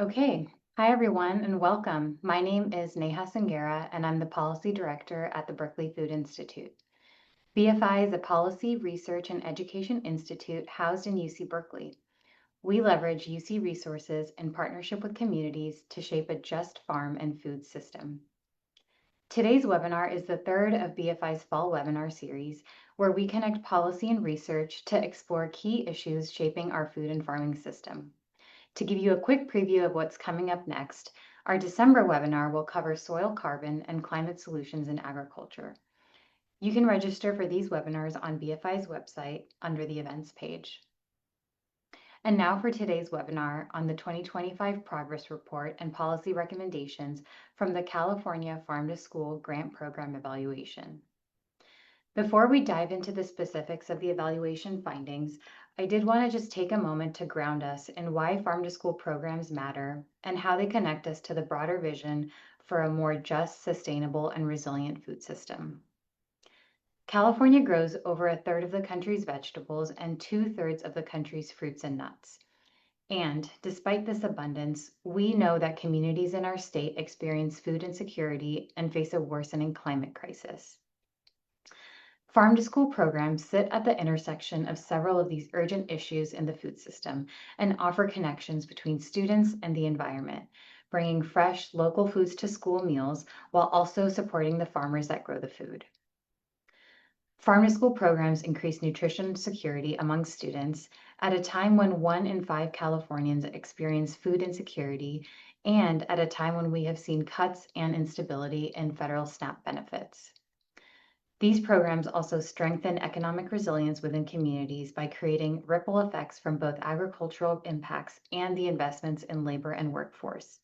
Okay. Hi, everyone, and welcome. My name is Neha Sangera, and I'm the Policy Director at the Berkeley Food Institute. BFI is a policy, research, and education institute housed in UC Berkeley. We leverage UC resources in partnership with communities to shape a just farm and food system. Today's webinar is the third of BFI's fall webinar series, where we connect policy and research to explore key issues shaping our food and farming system. To give you a quick preview of what's coming up next, our December webinar will cover soil carbon and climate solutions in agriculture. You can register for these webinars on BFI's website under the events page. And now for today's webinar on the 2025 Progress Report and Policy Recommendations from the California Farm to School Grant Program Evaluation. Before we dive into the specifics of the evaluation findings, I did want to just take a moment to ground us in why farm to school programs matter and how they connect us to the broader vision for a more just, sustainable, and resilient food system. California grows over a third of the country's vegetables and 2/3 of the country's fruits and nuts. And despite this abundance, we know that communities in our state experience food insecurity and face a worsening climate crisis. Farm to school programs sit at the intersection of several of these urgent issues in the food system and offer connections between students and the environment, bringing fresh, local foods to school meals while also supporting the farmers that grow the food. Farm to school programs increase nutrition security among students at a time when 1 in 5 Californians experience food insecurity and at a time when we have seen cuts and instability in federal SNAP benefits. These programs also strengthen economic resilience within communities by creating ripple effects from both agricultural impacts and the investments in labor and workforce.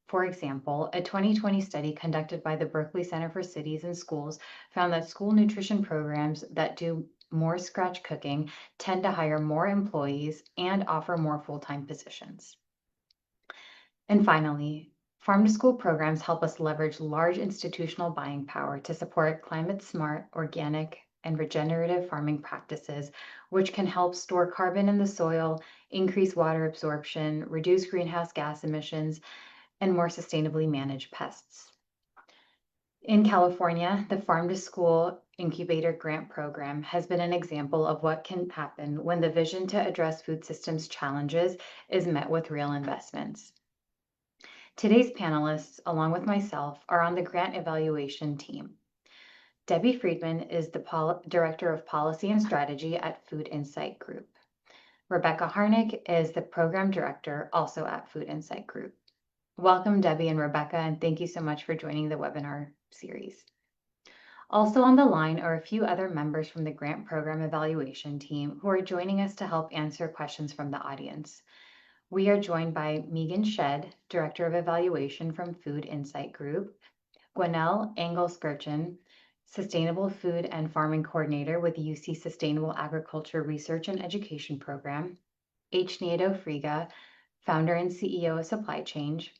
For example, a 2020 study conducted by the Berkeley Center for Cities and Schools found that school nutrition programs that do more scratch cooking tend to hire more employees and offer more full-time positions. And finally, farm to school programs help us leverage large institutional buying power to support climate smart, organic, and regenerative farming practices, which can help store carbon in the soil, increase water absorption, reduce greenhouse gas emissions, and more sustainably manage pests. In California, the Farm to School Incubator Grant Program has been an example of what can happen when the vision to address food systems challenges is met with real investments. Today's panelists, along with myself, are on the grant evaluation team. Debbie Friedman is the Director of Policy and Strategy at Food Insight Group. Rebecca Harnick is the Program Director, also at Food Insight Group. Welcome, Debbie and Rebecca, and thank you so much for joining the webinar series. Also on the line are a few other members from the Grant Program Evaluation team who are joining us to help answer questions from the audience. We are joined by Megan Shedd, Director of Evaluation from Food Insight Group, Gwenelle Engel-Skirchen, Sustainable Food and Farming Coordinator with UC Sustainable Agriculture Research and Education Program, H. Nieto Friga, Founder and CEO of Supply Change,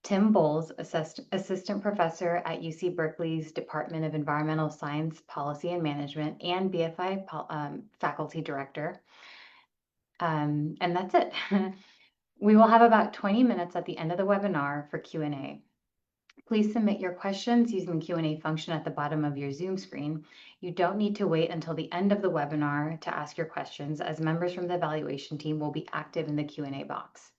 Tim Bowles, Assistant Professor at UC Berkeley's Department of Environmental Science, Policy and Management, and BFI Faculty Director. And that's it. We will have about 20 minutes at the end of the webinar for Q&A. Please submit your questions using the Q&A function at the bottom of your Zoom screen. You don't need to wait until the end of the webinar to ask your questions, as members from the evaluation team will be active in the Q&A box.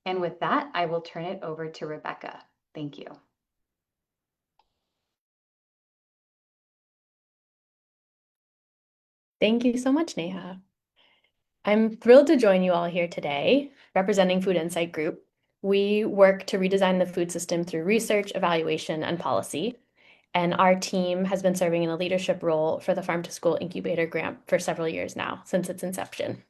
And with that, I will turn it over to Rebecca. Thank you. Thank you so much, Neha. I'm thrilled to join you all here today, representing Food Insight Group. We work to redesign the food system through research, evaluation, and policy. And our team has been serving in a leadership role for the Farm to School Incubator Grant for several years now, since its inception.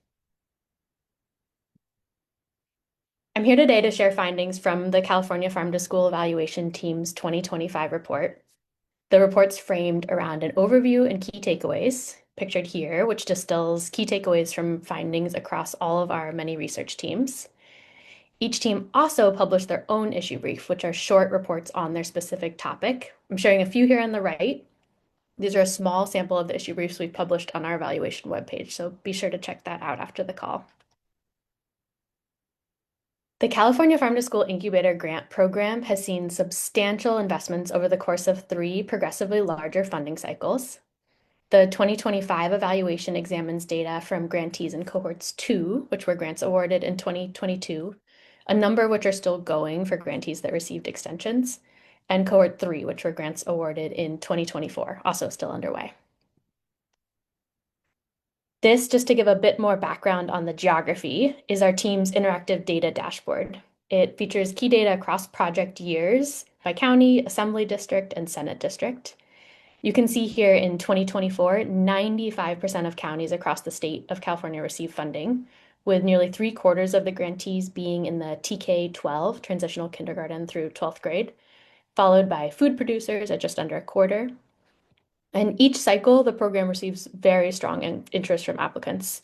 I'm here today to share findings from the California Farm to School Evaluation Team's 2025 report. The report's framed around an overview and key takeaways, pictured here, which distills key takeaways from findings across all of our many research teams. Each team also published their own issue brief, which are short reports on their specific topic. I'm sharing a few here on the right. These are a small sample of the issue briefs we've published on our evaluation webpage, so be sure to check that out after the call. The California Farm to School Incubator Grant Program has seen substantial investments over the course of three progressively larger funding cycles. The 2025 evaluation examines data from grantees in cohorts 2, which were grants awarded in 2022, a number of which are still going for grantees that received extensions, and cohort 3, which were grants awarded in 2024, also still underway. This, just to give a bit more background on the geography, is our team's interactive data dashboard. It features key data across project years by county, assembly district, and senate district. You can see here in 2024, 95% of counties across the state of California received funding, with nearly 3/4 of the grantees being in the TK-12, transitional kindergarten through 12th grade, followed by food producers at just under a quarter. And each cycle, the program receives very strong interest from applicants.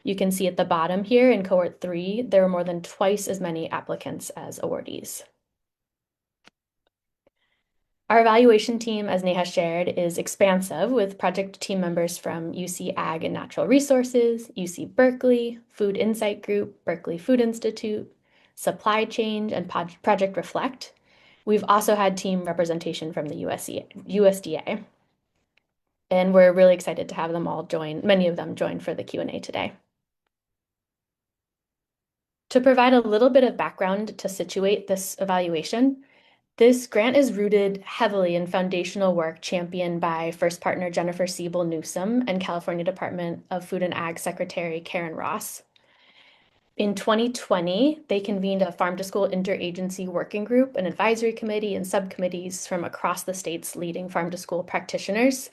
You can see at the bottom here in cohort 3, there were more than twice as many applicants as awardees. Our evaluation team, as Neha shared, is expansive with project team members from UC Ag and Natural Resources, UC Berkeley, Food Insight Group, Berkeley Food Institute, Supply Chain, and Project Reflect. We've also had team representation from the USDA, and we're really excited to have them all join, many of them join for the Q&A today. To provide a little bit of background to situate this evaluation, this grant is rooted heavily in foundational work championed by first partner Jennifer Siebel Newsom and California Department of Food and Ag Secretary Karen Ross. In 2020, they convened a farm to school interagency working group, an advisory committee, and subcommittees from across the state's leading farm to school practitioners.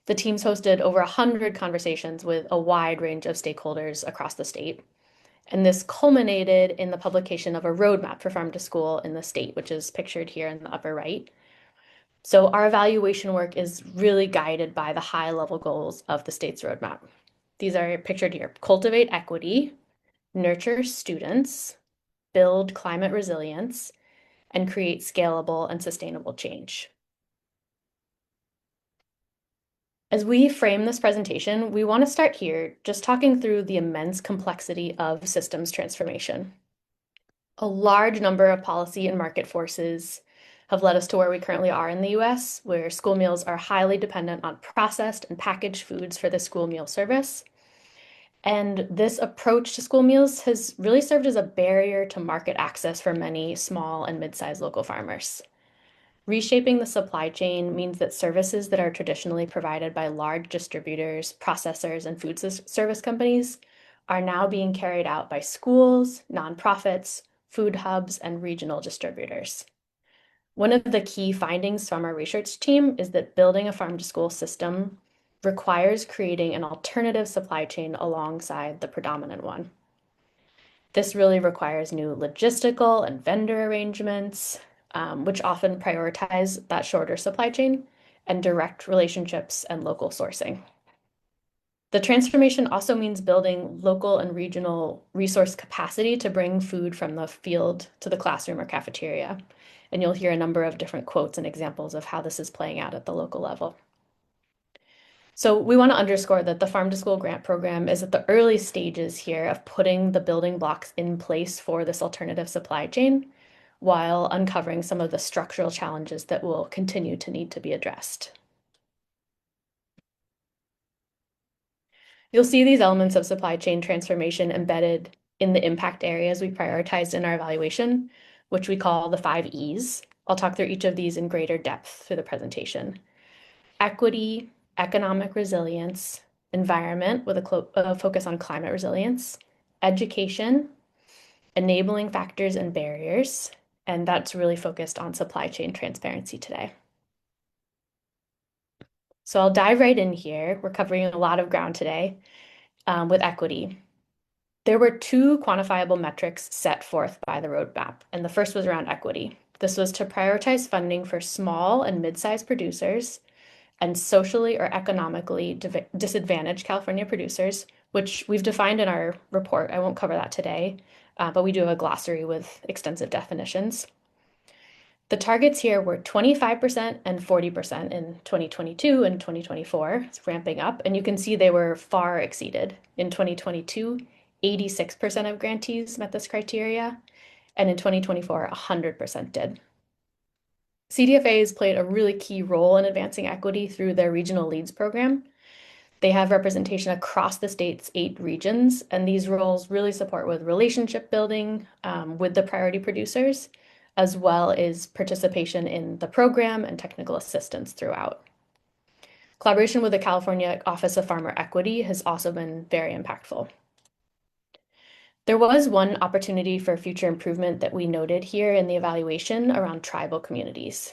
The teams hosted over 100 conversations with a wide range of stakeholders across the state. And this culminated in the publication of a roadmap for farm to school in the state, which is pictured here in the upper right. So our evaluation work is really guided by the high level goals of the state's roadmap. These are pictured here: cultivate equity, nurture students, build climate resilience, and create scalable and sustainable change. As we frame this presentation, we want to start here just talking through the immense complexity of systems transformation. A large number of policy and market forces have led us to where we currently are in the US, where school meals are highly dependent on processed and packaged foods for the school meal service. And this approach to school meals has really served as a barrier to market access for many small and mid-sized local farmers. Reshaping the supply chain means that services that are traditionally provided by large distributors, processors, and food service companies are now being carried out by schools, nonprofits, food hubs, and regional distributors. One of the key findings from our research team is that building a farm to school system requires creating an alternative supply chain alongside the predominant one. This really requires new logistical and vendor arrangements, which often prioritize that shorter supply chain and direct relationships and local sourcing. The transformation also means building local and regional resource capacity to bring food from the field to the classroom or cafeteria. And you'll hear a number of different quotes and examples of how this is playing out at the local level. So we want to underscore that the Farm to School Grant Program is at the early stages here of putting the building blocks in place for this alternative supply chain, while uncovering some of the structural challenges that will continue to need to be addressed. You'll see these elements of supply chain transformation embedded in the impact areas we prioritized in our evaluation, which we call the 5 E's. I'll talk through each of these in greater depth through the presentation. Equity, economic resilience, environment with a focus on climate resilience, education, enabling factors and barriers, and that's really focused on supply chain transparency today. So I'll dive right in here. We're covering a lot of ground today with equity. There were two quantifiable metrics set forth by the roadmap, and the first was around equity. This was to prioritize funding for small and mid-sized producers and socially or economically disadvantaged California producers, which we've defined in our report. I won't cover that today, but we do have a glossary with extensive definitions. The targets here were 25% and 40% in 2022 and 2024, it's ramping up, and you can see they were far exceeded. In 2022, 86% of grantees met this criteria, and in 2024, 100% did. CDFAs played a really key role in advancing equity through their regional leads program. They have representation across the state's 8 regions, and these roles really support with relationship building with the priority producers, as well as participation in the program and technical assistance throughout. Collaboration with the California Office of Farmer Equity has also been very impactful. There was one opportunity for future improvement that we noted here in the evaluation around tribal communities.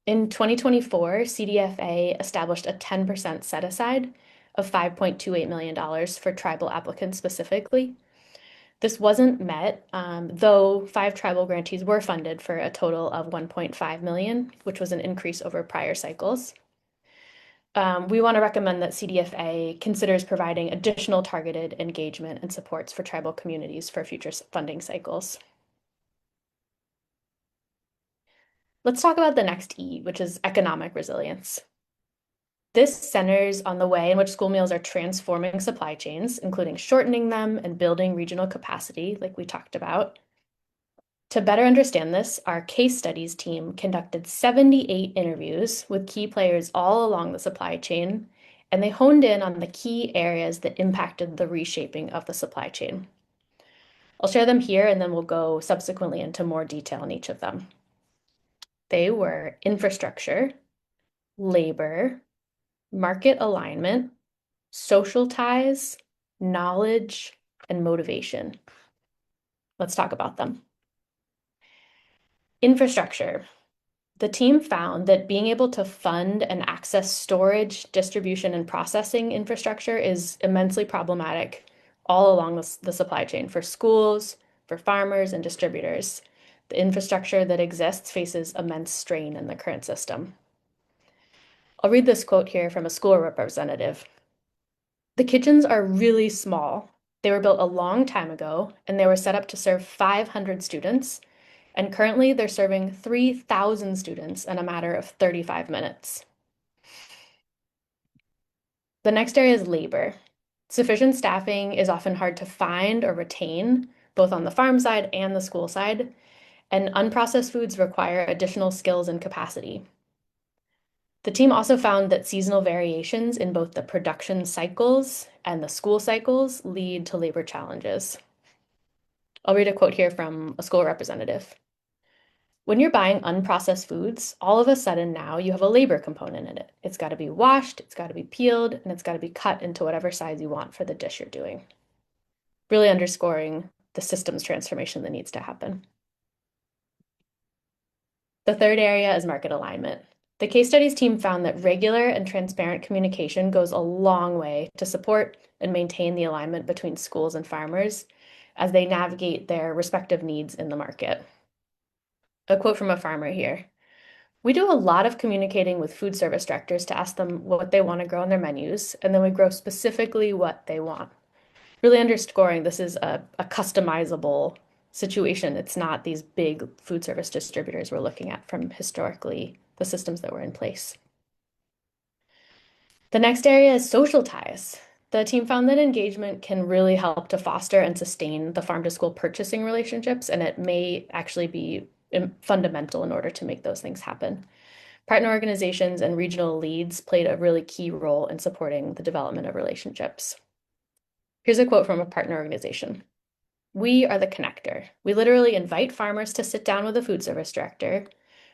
In 2024, CDFA established a 10% set aside of $5.28 million for tribal applicants specifically. This wasn't met, though 5 tribal grantees were funded for a total of $1.5 million, which was an increase over prior cycles. We want to recommend that CDFA considers providing additional targeted engagement and supports for tribal communities for future funding cycles. Let's talk about the next E, which is economic resilience. This centers on the way in which school meals are transforming supply chains, including shortening them and building regional capacity, like we talked about. To better understand this, our case studies team conducted 78 interviews with key players all along the supply chain, and they honed in on the key areas that impacted the reshaping of the supply chain. I'll share them here, and then we'll go subsequently into more detail on each of them. They were infrastructure, labor, market alignment, social ties, knowledge, and motivation. Let's talk about them. Infrastructure. The team found that being able to fund and access storage, distribution, and processing infrastructure is immensely problematic all along the supply chain for schools, for farmers, and distributors. The infrastructure that exists faces immense strain in the current system. I'll read this quote here from a school representative. The kitchens are really small. They were built a long time ago, and they were set up to serve 500 students, and currently they're serving 3,000 students in a matter of 35 minutes. The next area is labor. Sufficient staffing is often hard to find or retain, both on the farm side and the school side, and unprocessed foods require additional skills and capacity. The team also found that seasonal variations in both the production cycles and the school cycles lead to labor challenges. I'll read a quote here from a school representative. When you're buying unprocessed foods, all of a sudden now you have a labor component in it. It's got to be washed, it's got to be peeled, and it's got to be cut into whatever size you want for the dish you're doing. Really underscoring the systems transformation that needs to happen. The third area is market alignment. The case studies team found that regular and transparent communication goes a long way to support and maintain the alignment between schools and farmers as they navigate their respective needs in the market. A quote from a farmer here. We do a lot of communicating with food service directors to ask them what they want to grow on their menus, and then we grow specifically what they want. Really underscoring this is a customizable situation. It's not these big food service distributors we're looking at from historically the systems that were in place. The next area is social ties. The team found that engagement can really help to foster and sustain the farm to school purchasing relationships, and it may actually be fundamental in order to make those things happen. Partner organizations and regional leads played a really key role in supporting the development of relationships. Here's a quote from a partner organization. We are the connector. We literally invite farmers to sit down with a food service director.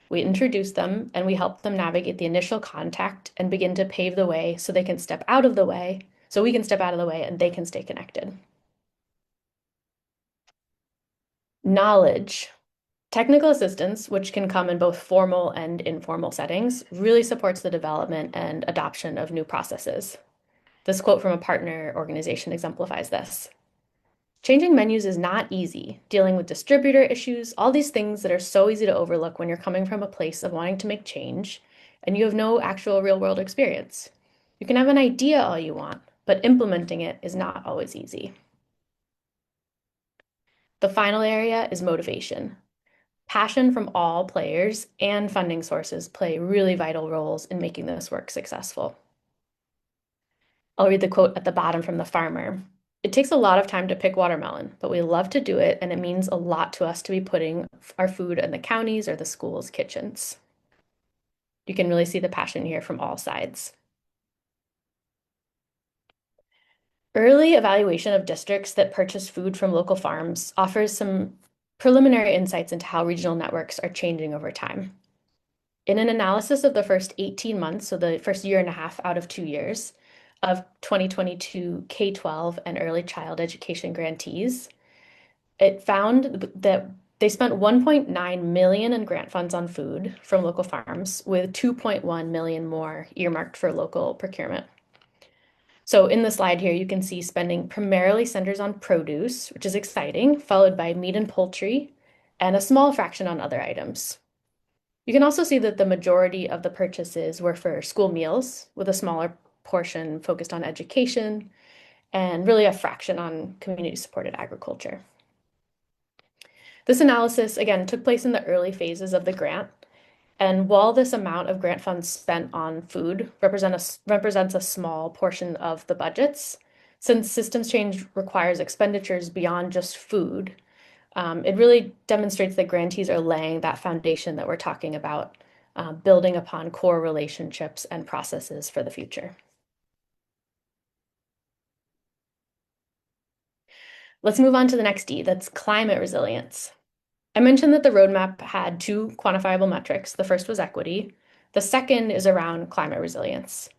We introduce them and we help them navigate the initial contact and begin to pave the way so they can step out of the way, so we can step out of the way and they can stay connected. Knowledge. Technical assistance, which can come in both formal and informal settings, really supports the development and adoption of new processes. This quote from a partner organization exemplifies this. Changing menus is not easy. Dealing with distributor issues, all these things that are so easy to overlook when you're coming from a place of wanting to make change and you have no actual real world experience. You can have an idea all you want, but implementing it is not always easy. The final area is motivation. Passion from all players and funding sources play really vital roles in making this work successful. I'll read the quote at the bottom from the farmer. It takes a lot of time to pick watermelon, but we love to do it, and it means a lot to us to be putting our food in the county's or the school's kitchens. You can really see the passion here from all sides. Early evaluation of districts that purchase food from local farms offers some preliminary insights into how regional networks are changing over time. In an analysis of the first 18 months, so the first year and a half out of 2 years, of 2022 K-12 and early child education grantees, it found that they spent 1.9 million in grant funds on food from local farms, with 2.1 million more earmarked for local procurement. So in the slide here, you can see spending primarily centers on produce, which is exciting, followed by meat and poultry, and a small fraction on other items. You can also see that the majority of the purchases were for school meals, with a smaller portion focused on education, and really a fraction on community-supported agriculture. This analysis, again, took place in the early phases of the grant, and while this amount of grant funds spent on food represents a small portion of the budgets, since systems change requires expenditures beyond just food, it really demonstrates that grantees are laying that foundation that we're talking about, building upon core relationships and processes for the future. Let's move on to the next E, that's climate resilience. I mentioned that the roadmap had two quantifiable metrics. The first was equity. The second is around climate resilience.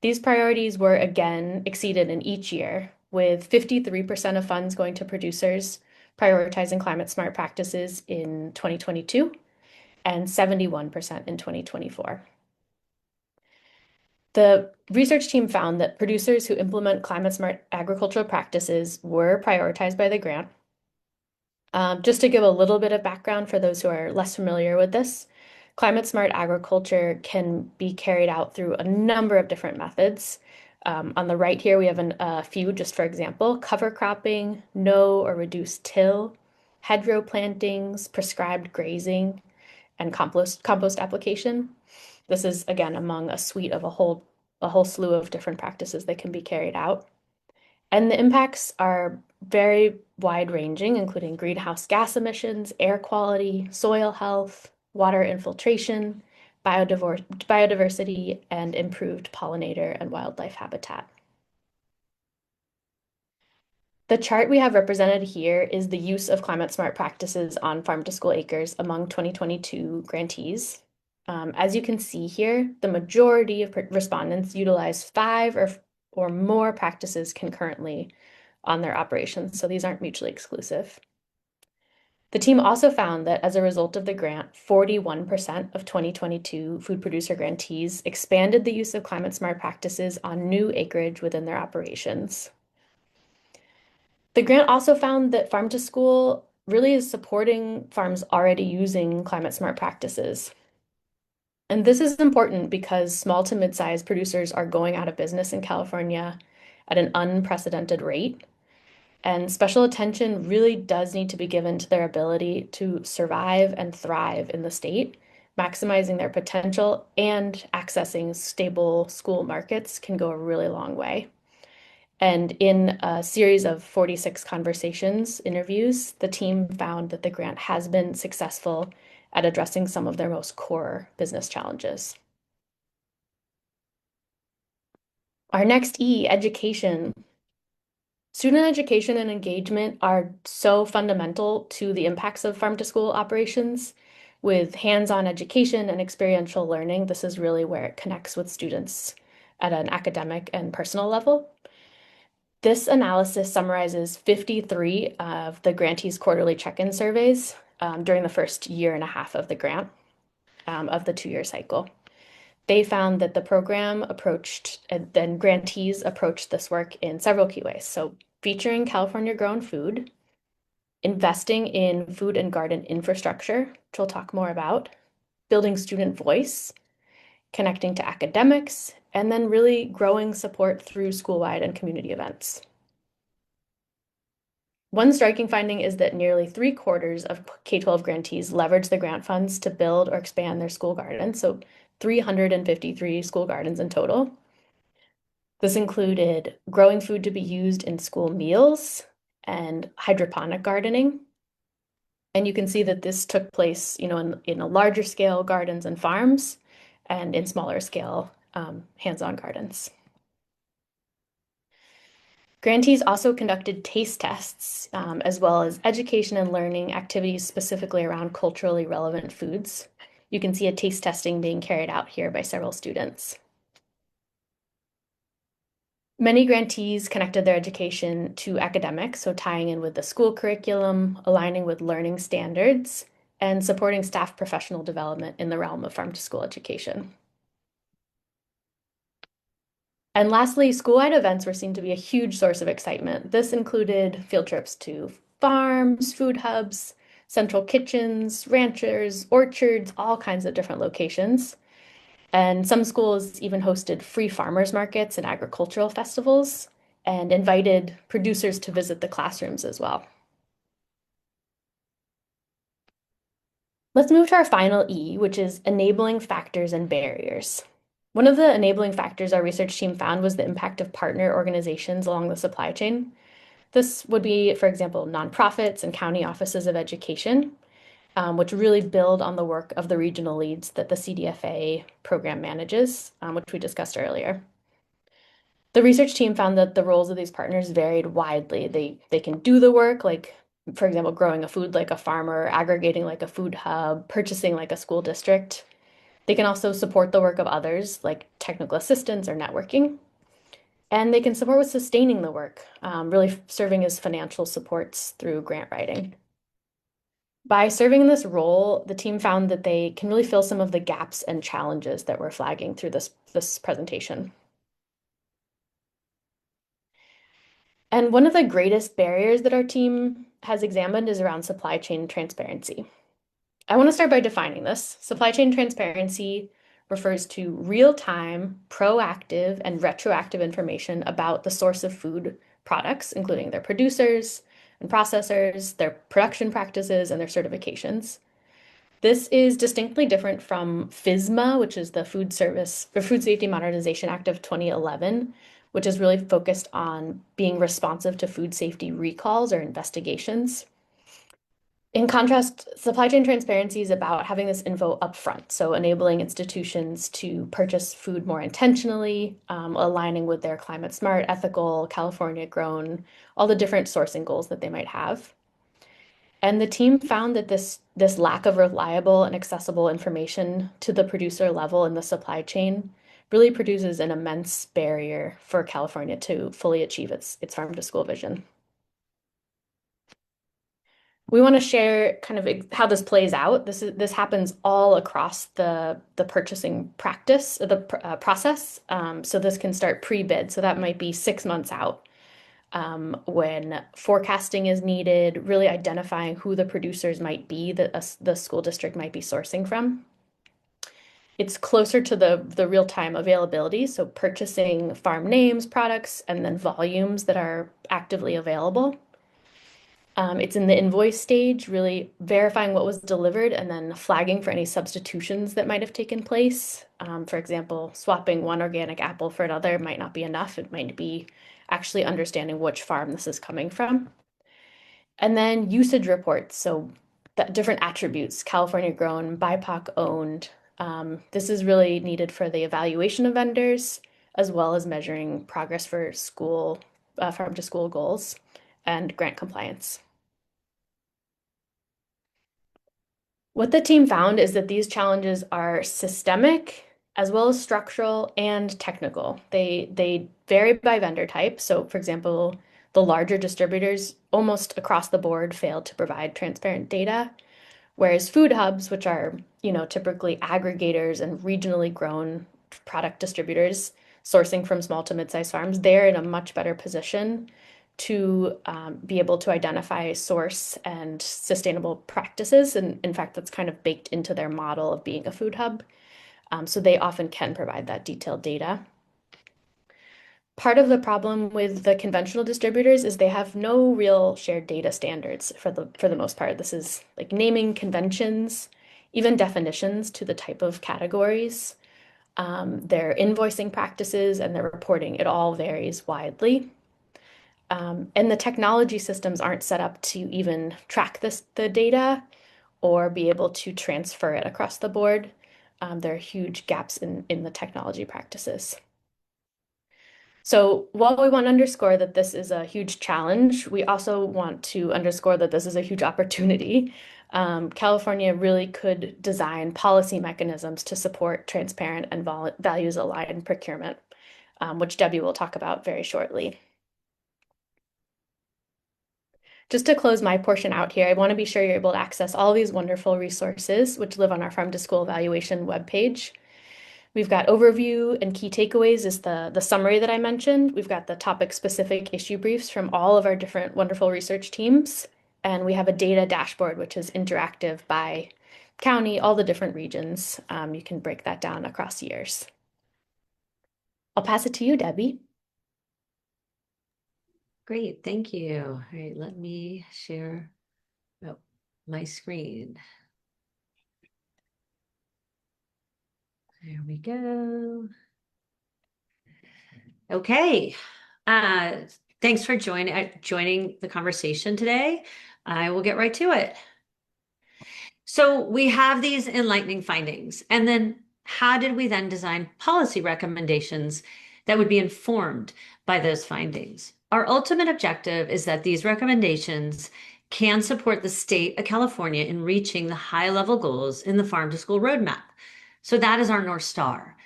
These priorities were again exceeded in each year, with 53% of funds going to producers prioritizing climate smart practices in 2022 and 71% in 2024. The research team found that producers who implement climate smart agricultural practices were prioritized by the grant. Just to give a little bit of background for those who are less familiar with this, climate smart agriculture can be carried out through a number of different methods. On the right here, we have a few, just for example, cover cropping, no or reduced till, hedgerow plantings, prescribed grazing, and compost application. This is, again, among a suite of a whole slew of different practices that can be carried out. And the impacts are very wide-ranging, including greenhouse gas emissions, air quality, soil health, water infiltration, biodiversity, and improved pollinator and wildlife habitat. The chart we have represented here is the use of climate smart practices on farm to school acres among 2022 grantees. As you can see here, the majority of respondents utilize five or more practices concurrently on their operations, so these aren't mutually exclusive. The team also found that as a result of the grant, 41% of 2022 food producer grantees expanded the use of climate smart practices on new acreage within their operations. The grant also found that farm to school really is supporting farms already using climate smart practices. And this is important because small to mid-sized producers are going out of business in California at an unprecedented rate. And special attention really does need to be given to their ability to survive and thrive in the state. Maximizing their potential and accessing stable school markets can go a really long way. And in a series of 46 interviews, the team found that the grant has been successful at addressing some of their most core business challenges. Our next E, education. Student education and engagement are so fundamental to the impacts of farm to school operations. With hands-on education and experiential learning, this is really where it connects with students at an academic and personal level. This analysis summarizes 53 of the grantees' quarterly check-in surveys during the first year and a half of the grant, of the 2-year cycle. They found that the program approached, and then grantees approached this work in several key ways. So featuring California-grown food, investing in food and garden infrastructure, which we'll talk more about, building student voice, connecting to academics, and then really growing support through school-wide and community events. One striking finding is that nearly 3/4 of K-12 grantees leverage the grant funds to build or expand their school gardens, so 353 school gardens in total. This included growing food to be used in school meals and hydroponic gardening. And you can see that this took place, in a larger scale gardens and farms and in smaller scale hands-on gardens. Grantees also conducted taste tests, as well as education and learning activities specifically around culturally relevant foods. You can see a taste testing being carried out here by several students. Many grantees connected their education to academics, so tying in with the school curriculum, aligning with learning standards, and supporting staff professional development in the realm of farm to school education. And lastly, school-wide events were seen to be a huge source of excitement. This included field trips to farms, food hubs, central kitchens, ranchers, orchards, all kinds of different locations. And some schools even hosted free farmers markets and agricultural festivals and invited producers to visit the classrooms as well. Let's move to our final E, which is enabling factors and barriers. One of the enabling factors our research team found was the impact of partner organizations along the supply chain. This would be, for example, nonprofits and county offices of education, which really build on the work of the regional leads that the CDFA program manages, which we discussed earlier. The research team found that the roles of these partners varied widely. They can do the work, like, for example, growing a food like a farmer, aggregating like a food hub, purchasing like a school district. They can also support the work of others, like technical assistance or networking. And they can support with sustaining the work, really serving as financial supports through grant writing. By serving in this role, the team found that they can really fill some of the gaps and challenges that we're flagging through this presentation. And one of the greatest barriers that our team has examined is around supply chain transparency. I want to start by defining this. Supply chain transparency refers to real-time, proactive, and retroactive information about the source of food products, including their producers and processors, their production practices, and their certifications. This is distinctly different from FSMA, which is the Food Service or Food Safety Modernization Act of 2011, which is really focused on being responsive to food safety recalls or investigations. In contrast, supply chain transparency is about having this info upfront, so enabling institutions to purchase food more intentionally, aligning with their climate smart, ethical, California grown, all the different sourcing goals that they might have. And the team found that this lack of reliable and accessible information to the producer level in the supply chain really produces an immense barrier for California to fully achieve its farm to school vision. We want to share kind of how this plays out. This happens all across the purchasing practice, the process. So this can start pre-bid. So that might be 6 months out, when forecasting is needed, really identifying who the producers might be that the school district might be sourcing from. It's closer to the real-time availability, so purchasing farm names, products, and then volumes that are actively available. It's in the invoice stage, really verifying what was delivered and then flagging for any substitutions that might have taken place. For example, swapping one organic apple for another might not be enough. It might be actually understanding which farm this is coming from. And then usage reports, so that different attributes, California grown, BIPOC owned. This is really needed for the evaluation of vendors, as well as measuring progress for farm to school goals and grant compliance. What the team found is that these challenges are systemic as well as structural and technical. They vary by vendor type. So, for example, the larger distributors almost across the board failed to provide transparent data, whereas food hubs, which are, typically aggregators and regionally grown product distributors sourcing from small to mid-sized farms, they're in a much better position to be able to identify source and sustainable practices. And in fact, that's kind of baked into their model of being a food hub. So they often can provide that detailed data. Part of the problem with the conventional distributors is they have no real shared data standards for the most part. This is like naming conventions, even definitions to the type of categories. their invoicing practices, and their reporting. It all varies widely. And the technology systems aren't set up to even track the data or be able to transfer it across the board. There are huge gaps in the technology practices. So while we want to underscore that this is a huge challenge, we also want to underscore that this is a huge opportunity. California really could design policy mechanisms to support transparent and values-aligned procurement, which Debbie will talk about very shortly. Just to close my portion out here, I want to be sure you're able to access all these wonderful resources which live on our Farm to School evaluation webpage. We've got overview and key takeaways is the summary that I mentioned. We've got the topic-specific issue briefs from all of our different wonderful research teams. And we have a data dashboard, which is interactive by county, all the different regions. You can break that down across years. I'll pass it to you, Debbie. Great, thank you. All right, let me share my screen. There we go. Okay. Thanks for joining the conversation today. I will get right to it. So we have these enlightening findings, and then how did we then design policy recommendations that would be informed by those findings? Our ultimate objective is that these recommendations can support the state of California in reaching the high-level goals in the Farm to School Roadmap. So that is our North Star.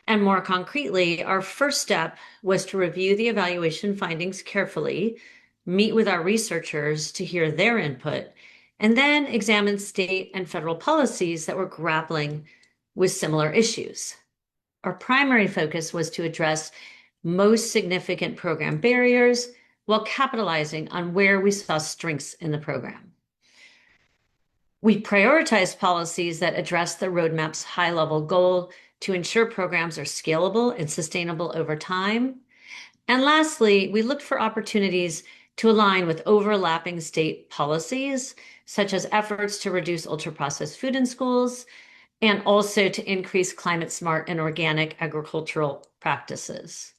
And more concretely, our first step was to review the evaluation findings carefully, meet with our researchers to hear their input, and then examine state and federal policies that were grappling with similar issues. Our primary focus was to address most significant program barriers while capitalizing on where we saw strengths in the program. We prioritized policies that address the roadmap's high-level goal to ensure programs are scalable and sustainable over time. And lastly, we looked for opportunities to align with overlapping state policies, such as efforts to reduce ultra-processed food in schools, and also to increase climate-smart and organic agricultural practices.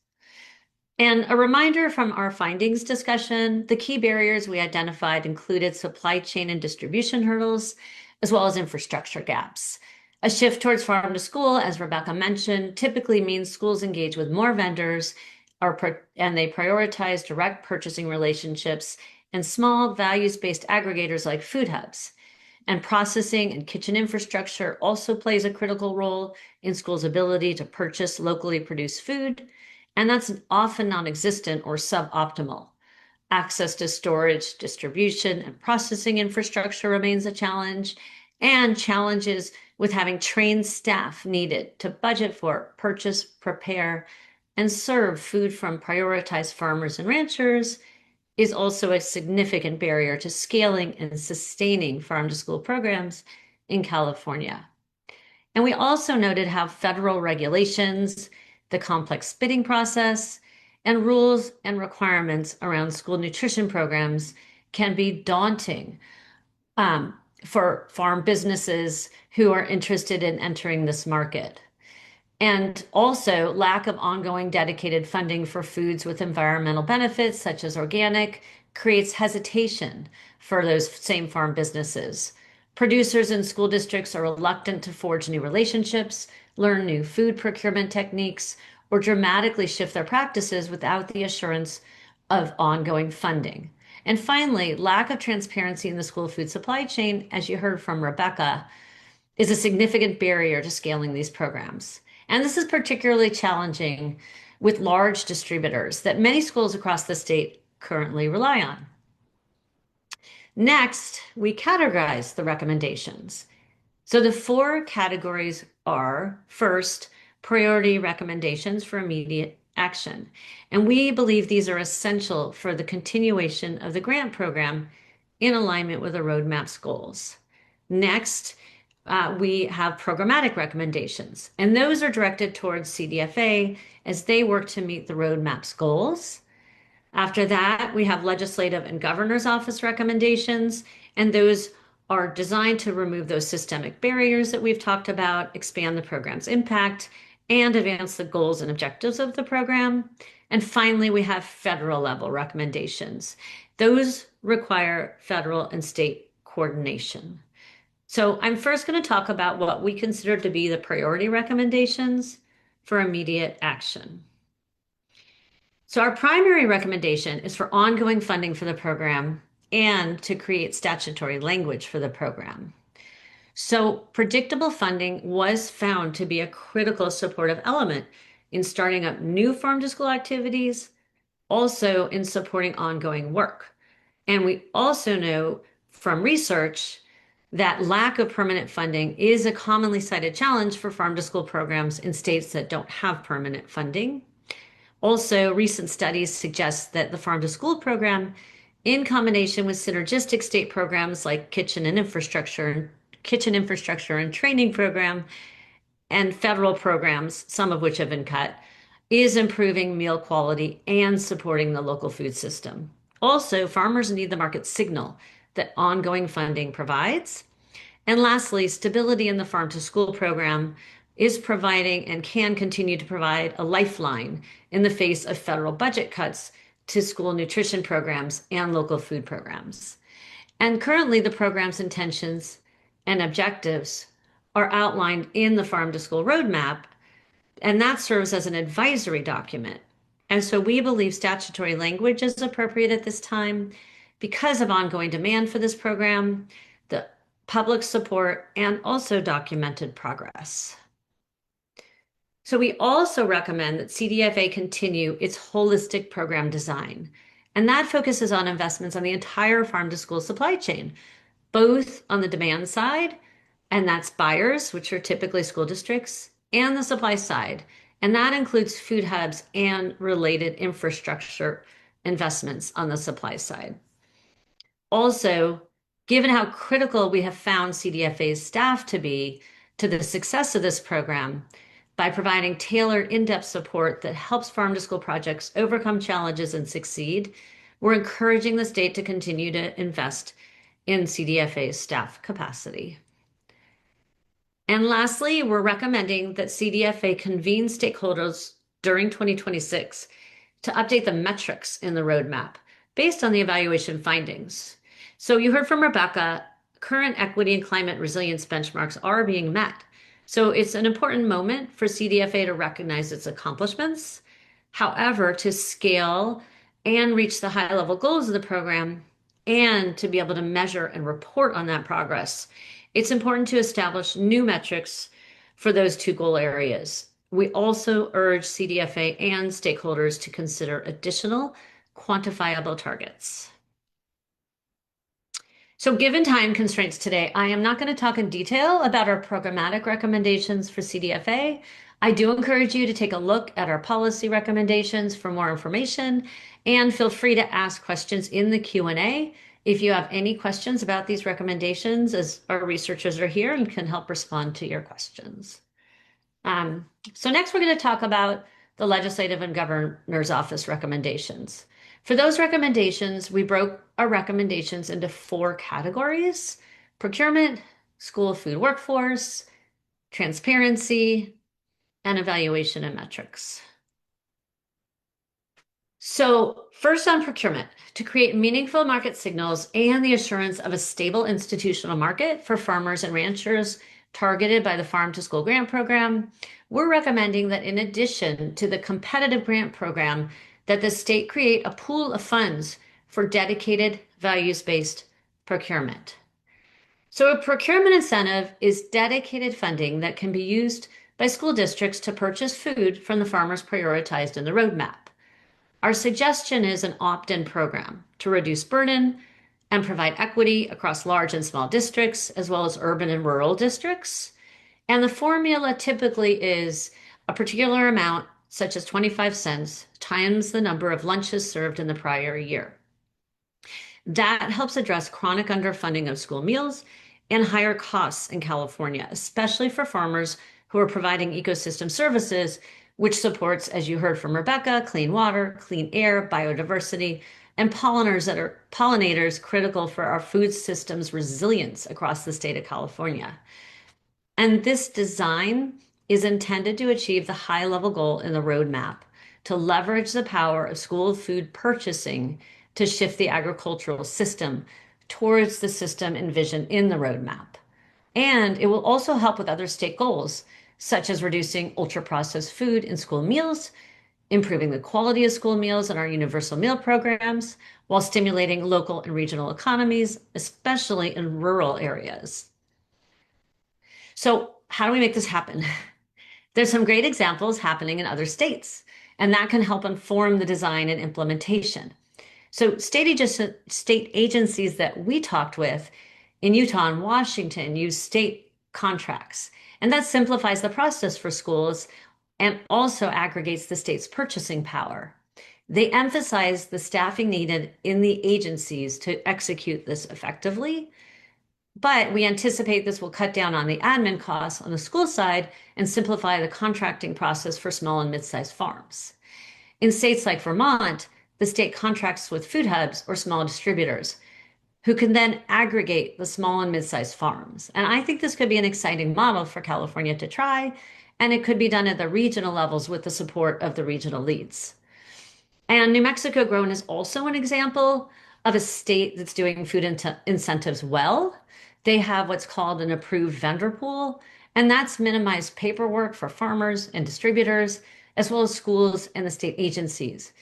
And a reminder from our findings discussion, the key barriers we identified included supply chain and distribution hurdles, as well as infrastructure gaps. A shift towards farm to school, as Rebecca mentioned, typically means schools engage with more vendors and they prioritize direct purchasing relationships and small values-based aggregators like food hubs. And processing and kitchen infrastructure also plays a critical role in schools' ability to purchase locally produced food, and that's often non-existent or suboptimal. Access to storage, distribution, and processing infrastructure remains a challenge, and challenges with having trained staff needed to budget for, purchase, prepare, and serve food from prioritized farmers and ranchers is also a significant barrier to scaling and sustaining farm-to-school programs in California. And we also noted how federal regulations, the complex bidding process, and rules and requirements around school nutrition programs can be daunting for farm businesses who are interested in entering this market. And also lack of ongoing dedicated funding for foods with environmental benefits, such as organic, creates hesitation for those same farm businesses. Producers and school districts are reluctant to forge new relationships, learn new food procurement techniques, or dramatically shift their practices without the assurance of ongoing funding. And finally, lack of transparency in the school food supply chain, as you heard from Rebecca, is a significant barrier to scaling these programs. And this is particularly challenging with large distributors that many schools across the state currently rely on. Next, we categorize the recommendations. So the 4 categories are, first, priority recommendations for immediate action. And we believe these are essential for the continuation of the grant program in alignment with the roadmap's goals. Next, we have programmatic recommendations, and those are directed towards CDFA as they work to meet the roadmap's goals. After that, we have legislative and governor's office recommendations, and those are designed to remove those systemic barriers that we've talked about, expand the program's impact, and advance the goals and objectives of the program. And finally, we have federal level recommendations. Those require federal and state coordination. So I'm first going to talk about what we consider to be the priority recommendations for immediate action. So our primary recommendation is for ongoing funding for the program and to create statutory language for the program. So predictable funding was found to be a critical supportive element in starting up new farm to school activities, also in supporting ongoing work. And we also know from research that lack of permanent funding is a commonly cited challenge for farm to school programs in states that don't have permanent funding. Also, recent studies suggest that the farm to school program, in combination with synergistic state programs like kitchen infrastructure and training program, and federal programs, some of which have been cut, is improving meal quality and supporting the local food system. Also, farmers need the market signal that ongoing funding provides. And lastly, stability in the farm to school program is providing and can continue to provide a lifeline in the face of federal budget cuts to school nutrition programs and local food programs. And currently, the program's intentions and objectives are outlined in the Farm to School Roadmap, and that serves as an advisory document. And so we believe statutory language is appropriate at this time because of ongoing demand for this program, the public support, and also documented progress. So we also recommend that CDFA continue its holistic program design, and that focuses on investments on the entire farm to school supply chain, both on the demand side, and that's buyers, which are typically school districts, and the supply side, and that includes food hubs and related infrastructure investments on the supply side. Also, given how critical we have found CDFA's staff to be to the success of this program, by providing tailored, in-depth support that helps farm to school projects overcome challenges and succeed, we're encouraging the state to continue to invest in CDFA's staff capacity. And lastly, we're recommending that CDFA convene stakeholders during 2026 to update the metrics in the roadmap based on the evaluation findings. So you heard from Rebecca, current equity and climate resilience benchmarks are being met. So it's an important moment for CDFA to recognize its accomplishments. However, to scale and reach the high level goals of the program and to be able to measure and report on that progress, it's important to establish new metrics for those two goal areas. We also urge CDFA and stakeholders to consider additional quantifiable targets. So given time constraints today, I am not going to talk in detail about our programmatic recommendations for CDFA. I do encourage you to take a look at our policy recommendations for more information, and feel free to ask questions in the Q&A if you have any questions about these recommendations, as our researchers are here and can help respond to your questions. So next we're going to talk about the Legislative and Governor's Office recommendations. For those recommendations, we broke our recommendations into 4 categories: procurement, school food workforce, transparency, and evaluation and metrics. So first on procurement, to create meaningful market signals and the assurance of a stable institutional market for farmers and ranchers targeted by the Farm to School Grant Program, we're recommending that in addition to the competitive grant program, that the state create a pool of funds for dedicated values-based procurement. So a procurement incentive is dedicated funding that can be used by school districts to purchase food from the farmers prioritized in the roadmap. Our suggestion is an opt-in program to reduce burden and provide equity across large and small districts, as well as urban and rural districts. And the formula typically is a particular amount, such as 25 cents, times the number of lunches served in the prior year. That helps address chronic underfunding of school meals and higher costs in California, especially for farmers who are providing ecosystem services, which supports, as you heard from Rebecca, clean water, clean air, biodiversity, and pollinators critical for our food system's resilience across the state of California. And this design is intended to achieve the high-level goal in the roadmap to leverage the power of school food purchasing to shift the agricultural system towards the system envisioned in the roadmap. And it will also help with other state goals, such as reducing ultra-processed food in school meals, improving the quality of school meals in our universal meal programs, while stimulating local and regional economies, especially in rural areas. So how do we make this happen? There's some great examples happening in other states, and that can help inform the design and implementation. So state agencies that we talked with in Utah and Washington use state contracts, and that simplifies the process for schools and also aggregates the state's purchasing power. They emphasize the staffing needed in the agencies to execute this effectively, but we anticipate this will cut down on the admin costs on the school side and simplify the contracting process for small and mid-sized farms. In states like Vermont, the state contracts with food hubs or small distributors who can then aggregate the small and mid-sized farms. And I think this could be an exciting model for California to try, and it could be done at the regional levels with the support of the regional leads. And New Mexico Grown is also an example of a state that's doing food incentives well. They have what's called an approved vendor pool, and that's minimized paperwork for farmers and distributors, as well as schools and the state agencies,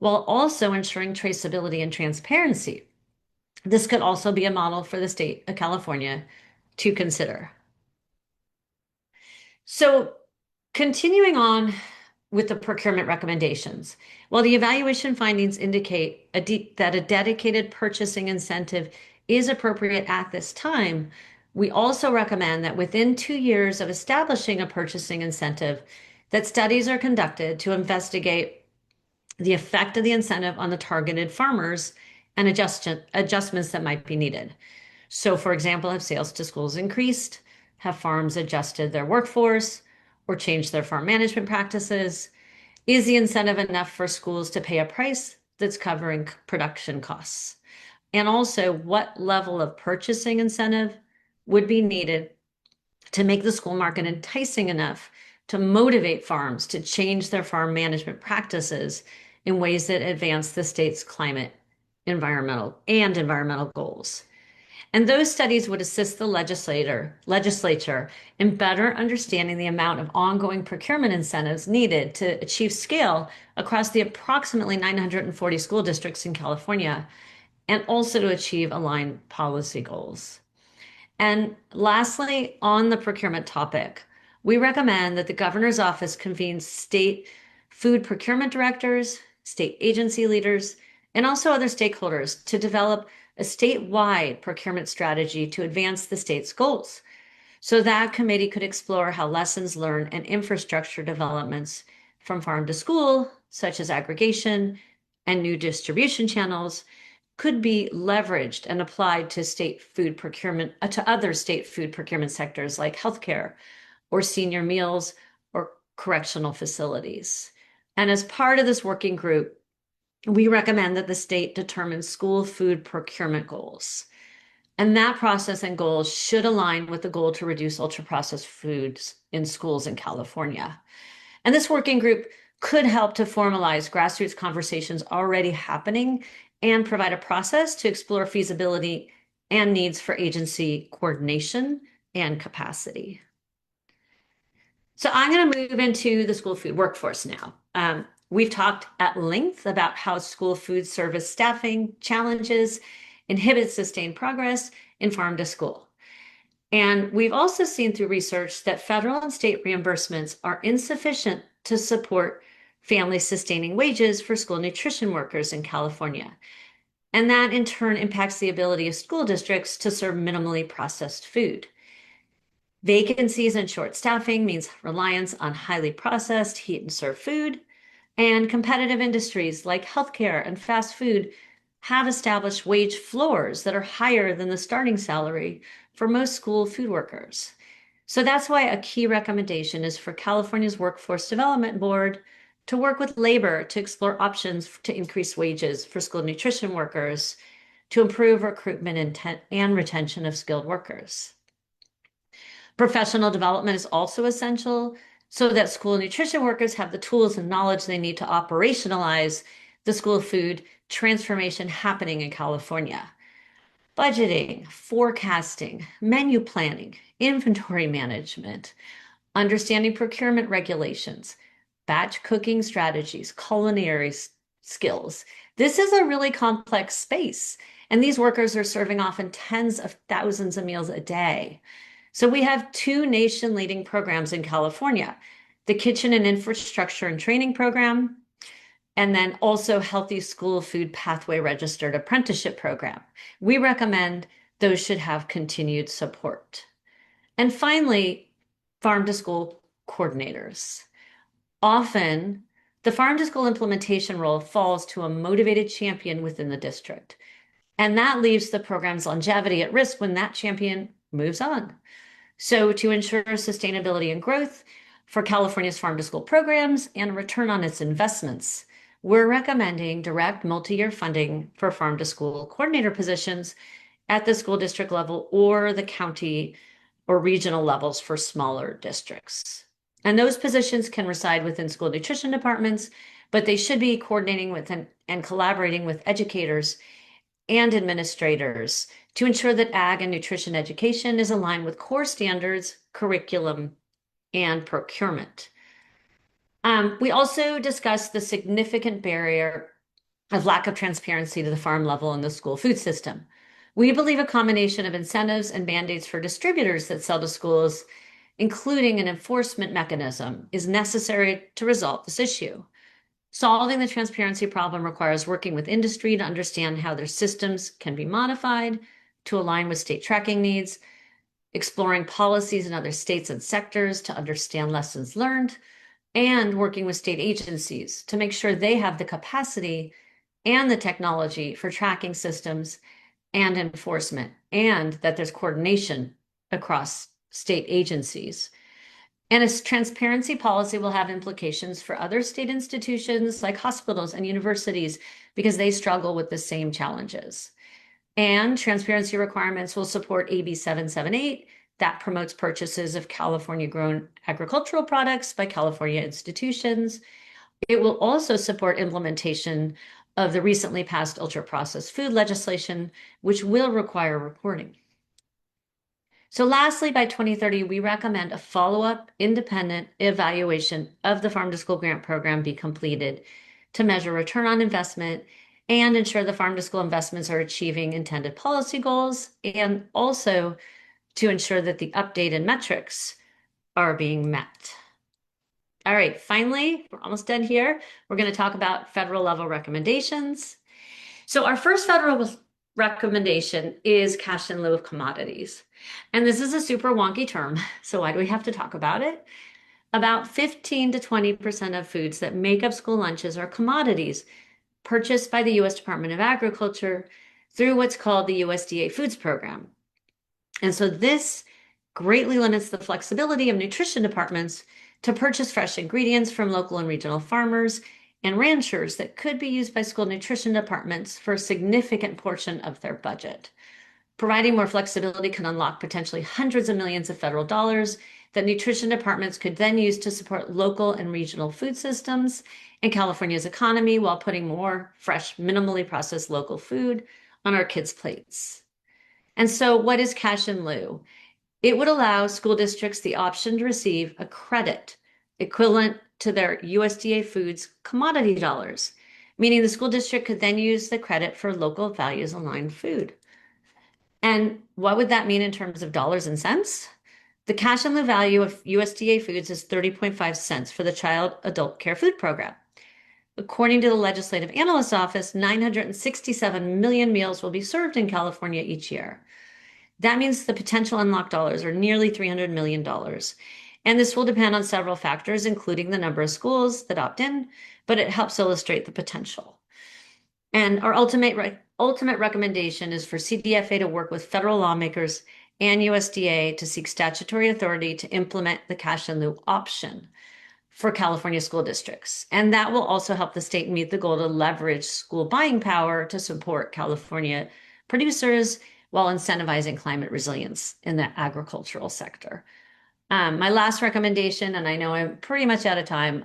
while also ensuring traceability and transparency. This could also be a model for the state of California to consider. So continuing on with the procurement recommendations, while the evaluation findings indicate that a dedicated purchasing incentive is appropriate at this time, we also recommend that within 2 years of establishing a purchasing incentive, that studies are conducted to investigate the effect of the incentive on the targeted farmers and adjustments that might be needed. So, for example, have sales to schools increased? Have farms adjusted their workforce or changed their farm management practices? Is the incentive enough for schools to pay a price that's covering production costs? And also, what level of purchasing incentive would be needed to make the school market enticing enough to motivate farms to change their farm management practices in ways that advance the state's climate, environmental goals. And those studies would assist the legislature in better understanding the amount of ongoing procurement incentives needed to achieve scale across the approximately 940 school districts in California, and also to achieve aligned policy goals. And lastly, on the procurement topic, we recommend that the governor's office convenes state food procurement directors, state agency leaders, and also other stakeholders to develop a statewide procurement strategy to advance the state's goals. So that committee could explore how lessons learned and infrastructure developments from farm to school, such as aggregation and new distribution channels, could be leveraged and applied to to other state food procurement sectors like healthcare or senior meals or correctional facilities. And as part of this working group, we recommend that the state determine school food procurement goals. And that process and goals should align with the goal to reduce ultra-processed foods in schools in California. And this working group could help to formalize grassroots conversations already happening and provide a process to explore feasibility and needs for agency coordination and capacity. So I'm going to move into the school food workforce now. We've talked at length about how school food service staffing challenges inhibit sustained progress in farm to school. And we've also seen through research that federal and state reimbursements are insufficient to support family sustaining wages for school nutrition workers in California. And that in turn impacts the ability of school districts to serve minimally processed food. Vacancies and short staffing means reliance on highly processed heat and serve food, and competitive industries like healthcare and fast food have established wage floors that are higher than the starting salary for most school food workers. So that's why a key recommendation is for California's Workforce Development Board to work with labor to explore options to increase wages for school nutrition workers to improve recruitment and retention of skilled workers. Professional development is also essential so that school nutrition workers have the tools and knowledge they need to operationalize the school food transformation happening in California. Budgeting, forecasting, menu planning, inventory management, understanding procurement regulations, batch cooking strategies, culinary skills. This is a really complex space, and these workers are serving often tens of thousands of meals a day. So we have two nation-leading programs in California, the Kitchen and Infrastructure and Training Program, and then also Healthy School Food Pathway Registered Apprenticeship Program. We recommend those should have continued support. And finally, farm to school coordinators. Often, the farm to school implementation role falls to a motivated champion within the district. And that leaves the program's longevity at risk when that champion moves on. So to ensure sustainability and growth for California's farm to school programs and return on its investments, we're recommending direct multi-year funding for farm to school coordinator positions at the school district level or the county or regional levels for smaller districts. And those positions can reside within school nutrition departments, but they should be coordinating with and collaborating with educators and administrators to ensure that ag and nutrition education is aligned with core standards, curriculum, and procurement. We also discussed the significant barrier of lack of transparency to the farm level in the school food system. We believe a combination of incentives and mandates for distributors that sell to schools, including an enforcement mechanism, is necessary to resolve this issue. Solving the transparency problem requires working with industry to understand how their systems can be modified to align with state tracking needs, exploring policies in other states and sectors to understand lessons learned, and working with state agencies to make sure they have the capacity and the technology for tracking systems and enforcement, and that there's coordination across state agencies. And a transparency policy will have implications for other state institutions like hospitals and universities because they struggle with the same challenges. And transparency requirements will support AB 778 that promotes purchases of California-grown agricultural products by California institutions. It will also support implementation of the recently passed ultra-processed food legislation, which will require reporting. So lastly, by 2030, we recommend a follow-up independent evaluation of the Farm to School Grant Program be completed to measure return on investment and ensure the farm to school investments are achieving intended policy goals, and also to ensure that the updated metrics are being met. All right, finally, we're almost done here. We're going to talk about federal level recommendations. So our first federal recommendation is cash in lieu of commodities. And this is a super wonky term, so why do we have to talk about it? About 15 to 20% of foods that make up school lunches are commodities purchased by the U.S. Department of Agriculture through what's called the USDA Foods Program. And so this greatly limits the flexibility of nutrition departments to purchase fresh ingredients from local and regional farmers and ranchers that could be used by school nutrition departments for a significant portion of their budget. Providing more flexibility can unlock potentially hundreds of millions of federal dollars that nutrition departments could then use to support local and regional food systems and California's economy while putting more fresh, minimally processed local food on our kids' plates. And so what is cash in lieu? It would allow school districts the option to receive a credit equivalent to their USDA Foods commodity dollars, meaning the school district could then use the credit for local values aligned food. And what would that mean in terms of dollars and cents? The cash in lieu value of USDA Foods is 30.5 cents for the Child Adult Care Food Program. According to the Legislative Analyst's Office, 967 million meals will be served in California each year. That means the potential unlocked dollars are nearly $300 million. And this will depend on several factors, including the number of schools that opt in, but it helps illustrate the potential. And our ultimate recommendation is for CDFA to work with federal lawmakers and USDA to seek statutory authority to implement the cash in lieu option for California school districts. And that will also help the state meet the goal to leverage school buying power to support California producers while incentivizing climate resilience in the agricultural sector. My last recommendation, and I know I'm pretty much out of time,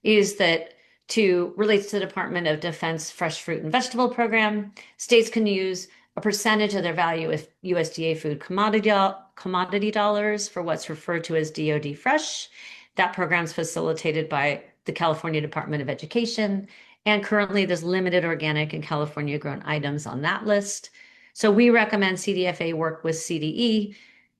is that to relates to the Department of Defense Fresh Fruit and Vegetable Program. States can use a percentage of their value with USDA food commodity dollars for what's referred to as DoD Fresh. That program is facilitated by the California Department of Education, and currently there's limited organic and California grown items on that list. So we recommend CDFA work with CDE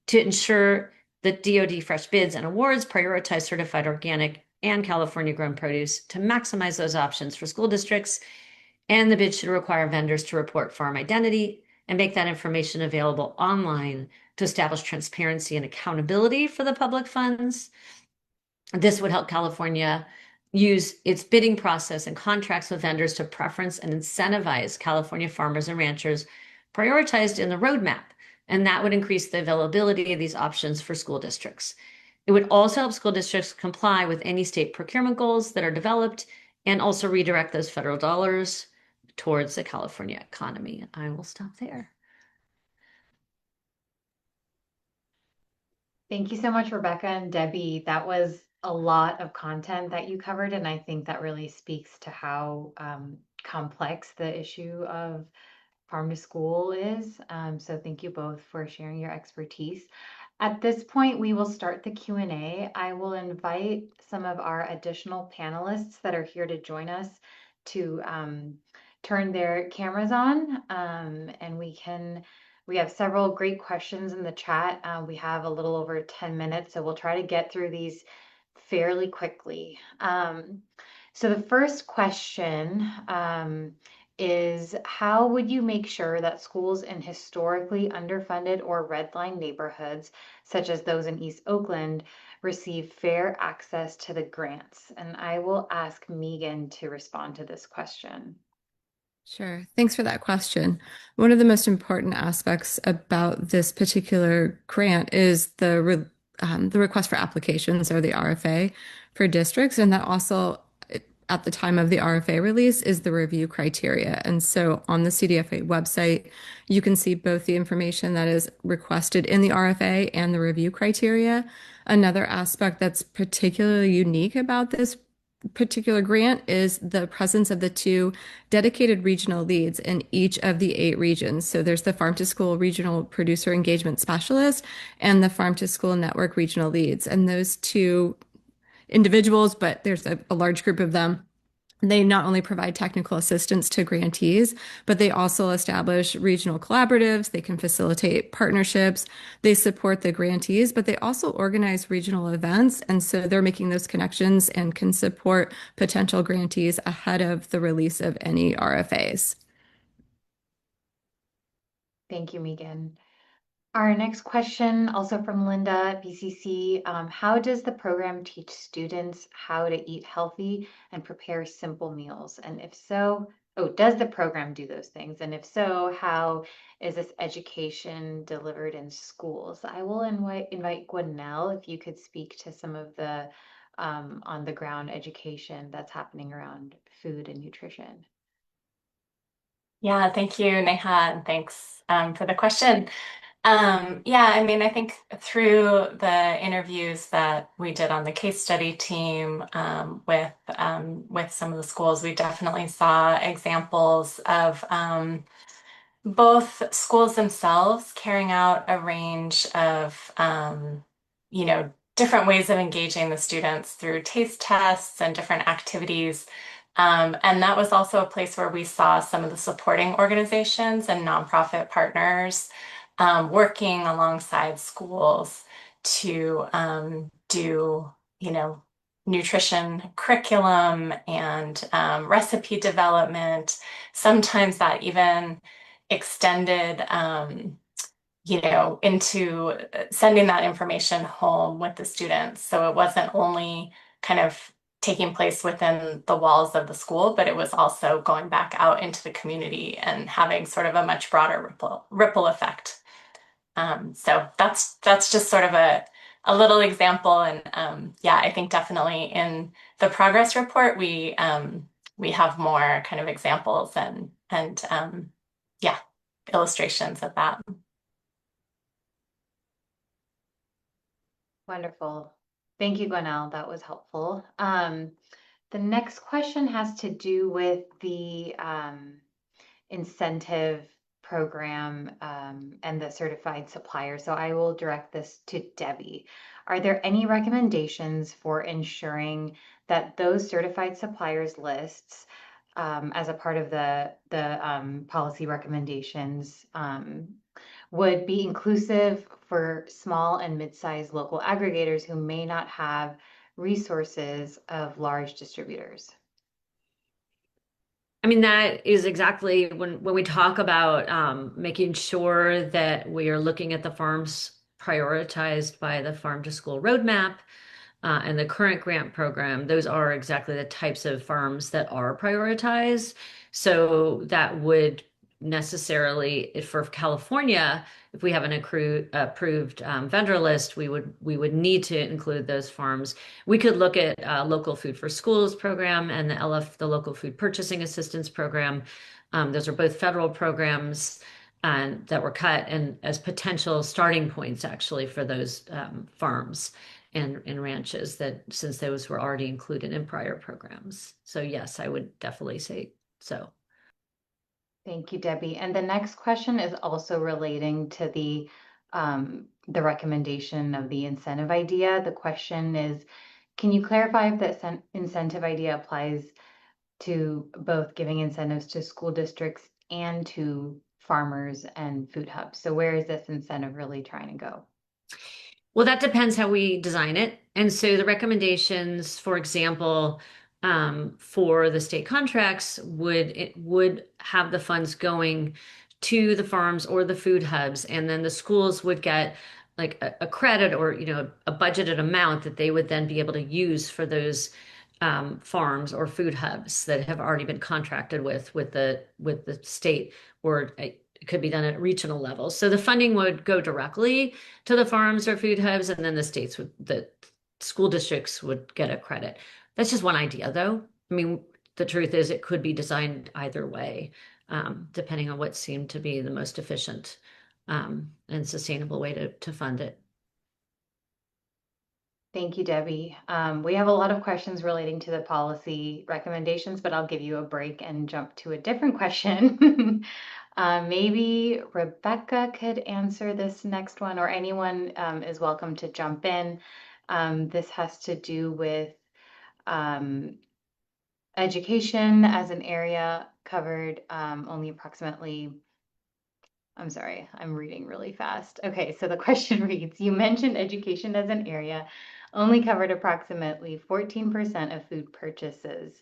to ensure that DoD Fresh bids and awards prioritize certified organic and California grown produce to maximize those options for school districts. And the bid should require vendors to report farm identity and make that information available online to establish transparency and accountability for the public funds. This would help California use its bidding process and contracts with vendors to preference and incentivize California farmers and ranchers prioritized in the roadmap. And that would increase the availability of these options for school districts. It would also help school districts comply with any state procurement goals that are developed and also redirect those federal dollars towards the California economy. I will stop there. Thank you so much, Rebecca and Debbie. That was a lot of content that you covered, and I think that really speaks to how complex the issue of farm to school is. So thank you both for sharing your expertise. At this point, we will start the Q&A. I will invite some of our additional panelists that are here to join us to turn their cameras on, and we have several great questions in the chat. We have a little over 10 minutes, so we'll try to get through these fairly quickly. So the first question is, how would you make sure that schools in historically underfunded or redline neighborhoods, such as those in East Oakland, receive fair access to the grants? And I will ask Megan to respond to this question. Sure. Thanks for that question. One of the most important aspects about this particular grant is the request for applications, or the RFA, for districts, and that also at the time of the RFA release is the review criteria. And so on the CDFA website, you can see both the information that is requested in the RFA and the review criteria. Another aspect that's particularly unique about this particular grant is the presence of the two dedicated regional leads in each of the 8 regions. So there's the Farm to School Regional Producer Engagement Specialist and the Farm to School Network Regional Leads. And those two individuals, but there's a large group of them. They not only provide technical assistance to grantees, but they also establish regional collaboratives. They can facilitate partnerships. They support the grantees, but they also organize regional events. And so they're making those connections and can support potential grantees ahead of the release of any RFAs. Thank you, Megan. Our next question, also from Linda, BCC. How does the program teach students how to eat healthy and prepare simple meals? And if so, does the program do those things? And if so, how is this education delivered in schools? I will invite Gwinnell, if you could speak to some of the on the ground education that's happening around food and nutrition. Yeah, thank you, Neha, and thanks for the question. Yeah, I mean, I think through the interviews that we did on the case study team with some of the schools, we definitely saw examples of both schools themselves carrying out a range of, different ways of engaging the students through taste tests and different activities. And that was also a place where we saw some of the supporting organizations and nonprofit partners working alongside schools to do, nutrition curriculum and recipe development. Sometimes that even extended, into sending that information home with the students. So it wasn't only kind of taking place within the walls of the school, but it was also going back out into the community and having sort of a much broader ripple effect. So that's just sort of a little example. And yeah, I think definitely in the progress report, we have more kind of examples and yeah, illustrations of that. Wonderful. Thank you, Gwenelle. That was helpful. The next question has to do with the incentive program and the certified supplier. So I will direct this to Debbie. Are there any recommendations for ensuring that those certified suppliers lists as a part of the policy recommendations would be inclusive for small and mid-sized local aggregators who may not have resources of large distributors? I mean, that is exactly when we talk about making sure that we are looking at the farms prioritized by the Farm to School Roadmap and the current grant program. Those are exactly the types of farms that are prioritized. So that would necessarily, for California, if we have an approved vendor list, we would need to include those farms. We could look at local food for schools program and the LF, the local food purchasing assistance program. Those are both federal programs and that were cut and as potential starting points actually for those farms and ranches that since those were already included in prior programs. So yes, I would definitely say so. Thank you, Debbie. And the next question is also relating to the recommendation of the incentive idea. The question is, can you clarify if the incentive idea applies to both giving incentives to school districts and to farmers and food hubs? So where is this incentive really trying to go? Well, that depends how we design it. And so the recommendations, for example, for the state contracts would have the funds going to the farms or the food hubs, and then the schools would get like a credit or a budgeted amount that they would then be able to use for those farms or food hubs that have already been contracted with the state, or it could be done at regional level. So the funding would go directly to the farms or food hubs, and then the school districts would get a credit. That's just one idea, though. I mean, the truth is, it could be designed either way, depending on what seemed to be the most efficient and sustainable way to fund it. Thank you, Debbie. We have a lot of questions relating to the policy recommendations, but I'll give you a break and jump to a different question. Maybe Rebecca could answer this next one, or anyone is welcome to jump in. This has to do with education as an area covered only approximately. I'm sorry, I'm reading really fast. Okay, so the question reads, you mentioned education as an area only covered approximately 14% of food purchases.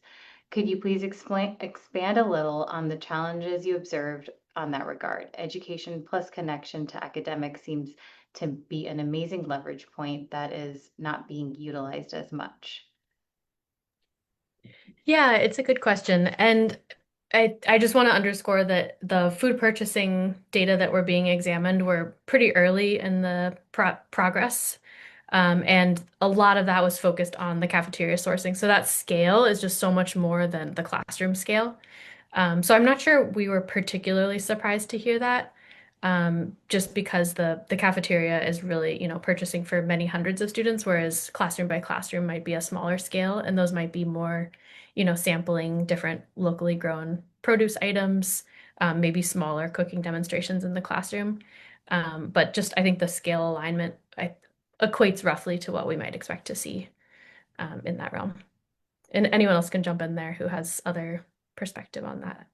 Could you please expand a little on the challenges you observed on that regard? Education plus connection to academics seems to be an amazing leverage point that is not being utilized as much. Yeah, it's a good question. And I just want to underscore that the food purchasing data that were being examined were pretty early in the progress. And a lot of that was focused on the cafeteria sourcing. So that scale is just so much more than the classroom scale. So I'm not sure we were particularly surprised to hear that, just because the cafeteria is really, purchasing for many hundreds of students, whereas classroom by classroom might be a smaller scale, and those might be more, sampling different locally grown produce items, maybe smaller cooking demonstrations in the classroom. But just I think the scale alignment equates roughly to what we might expect to see in that realm. And anyone else can jump in there who has other perspective on that.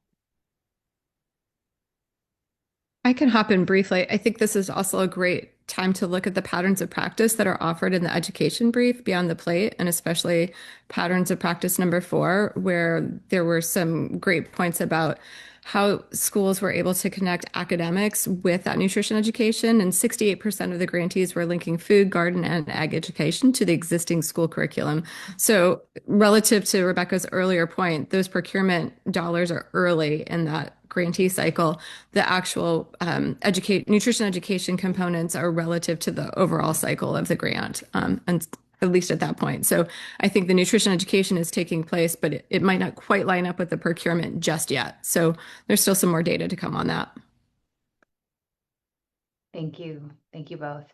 I can hop in briefly. I think this is also a great time to look at the patterns of practice that are offered in the education brief Beyond the Plate, and especially patterns of practice number 4, where there were some great points about how schools were able to connect academics with that nutrition education. And 68% of the grantees were linking food, garden, and ag education to the existing school curriculum. So relative to Rebecca's earlier point, those procurement dollars are early in that grantee cycle. The actual nutrition education components are relative to the overall cycle of the grant, and at least at that point. So I think the nutrition education is taking place, but it might not quite line up with the procurement just yet. So there's still some more data to come on that. Thank you. Thank you both.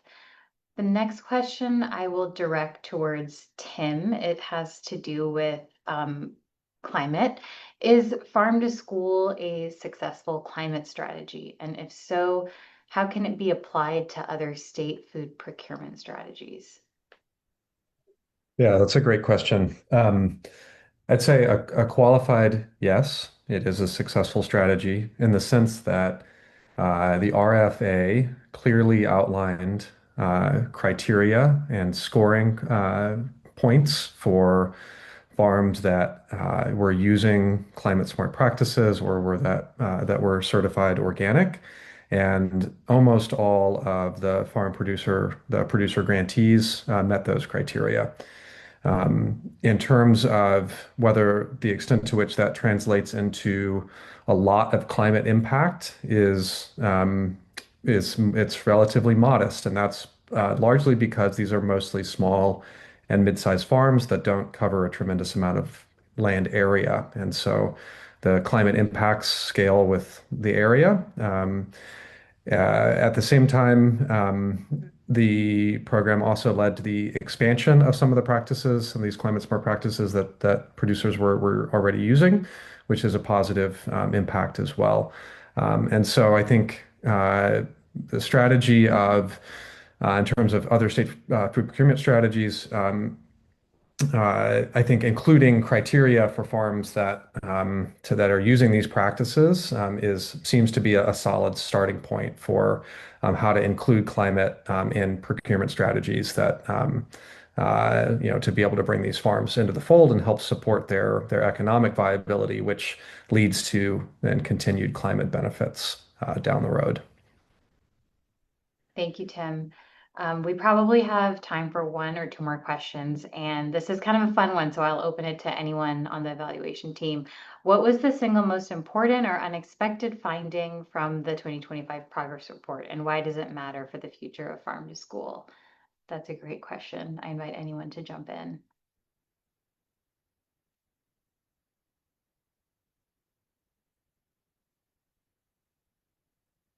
The next question I will direct towards Tim. It has to do with climate. Is farm to school a successful climate strategy? And if so, how can it be applied to other state food procurement strategies? Yeah, that's a great question. I'd say a qualified yes, it is a successful strategy in the sense that the RFA clearly outlined criteria and scoring points for farms that were using climate smart practices or were that were certified organic. And almost all of the producer grantees met those criteria. In terms of whether the extent to which that translates into a lot of climate impact is it's relatively modest, and that's largely because these are mostly small and mid-sized farms that don't cover a tremendous amount of land area, and so the climate impacts scale with the area. At the same time, the program also led to the expansion of some of the practices and these climate smart practices that producers were already using, which is a positive impact as well. And so I think the strategy of, in terms of other state food procurement strategies, I think including criteria for farms that are using these practices is seems to be a solid starting point for how to include climate in procurement strategies that to be able to bring these farms into the fold and help support their economic viability, which leads to then continued climate benefits down the road. Thank you, Tim. We probably have time for one or two more questions, and this is kind of a fun one, so I'll open it to anyone on the evaluation team. What was the single most important or unexpected finding from the 2025 progress report, and why does it matter for the future of farm to school? That's a great question. I invite anyone to jump in.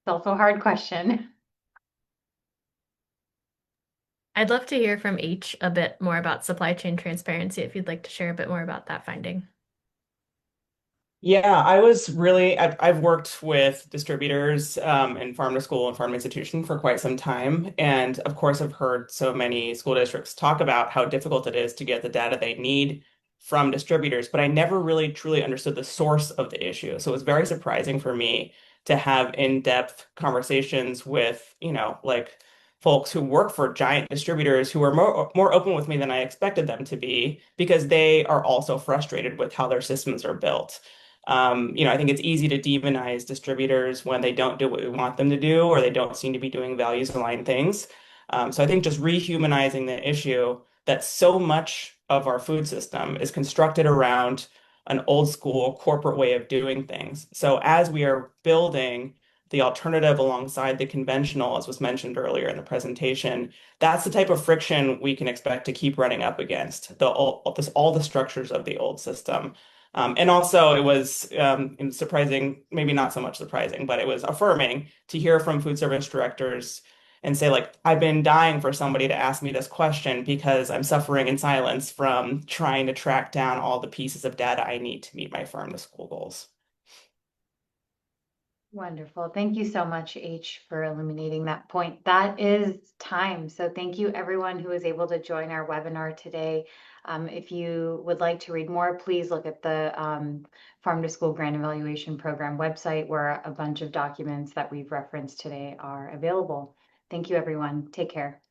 It's also a hard question. I'd love to hear from H a bit more about supply chain transparency if you'd like to share a bit more about that finding. Yeah, I've worked with distributors in farm to school and farm institution for quite some time. And of course, I've heard so many school districts talk about how difficult it is to get the data they need from distributors, but I never really truly understood the source of the issue. So it was very surprising for me to have in-depth conversations with, like folks who work for giant distributors who are more open with me than I expected them to be because they are also frustrated with how their systems are built. I think it's easy to demonize distributors when they don't do what we want them to do or they don't seem to be doing values aligned things. So I think just rehumanizing the issue that so much of our food system is constructed around an old school corporate way of doing things. So as we are building the alternative alongside the conventional, as was mentioned earlier in the presentation, that's the type of friction we can expect to keep running up against all the structures of the old system. And also, it was surprising, maybe not so much surprising, but it was affirming to hear from food service directors and say, like, I've been dying for somebody to ask me this question because I'm suffering in silence from trying to track down all the pieces of data I need to meet my farm to school goals. Wonderful. Thank you so much, H, for illuminating that point. That is time. So thank you everyone who was able to join our webinar today. If you would like to read more, please look at the Farm to School Grant Evaluation Program website where a bunch of documents that we've referenced today are available. Thank you, everyone. Take care.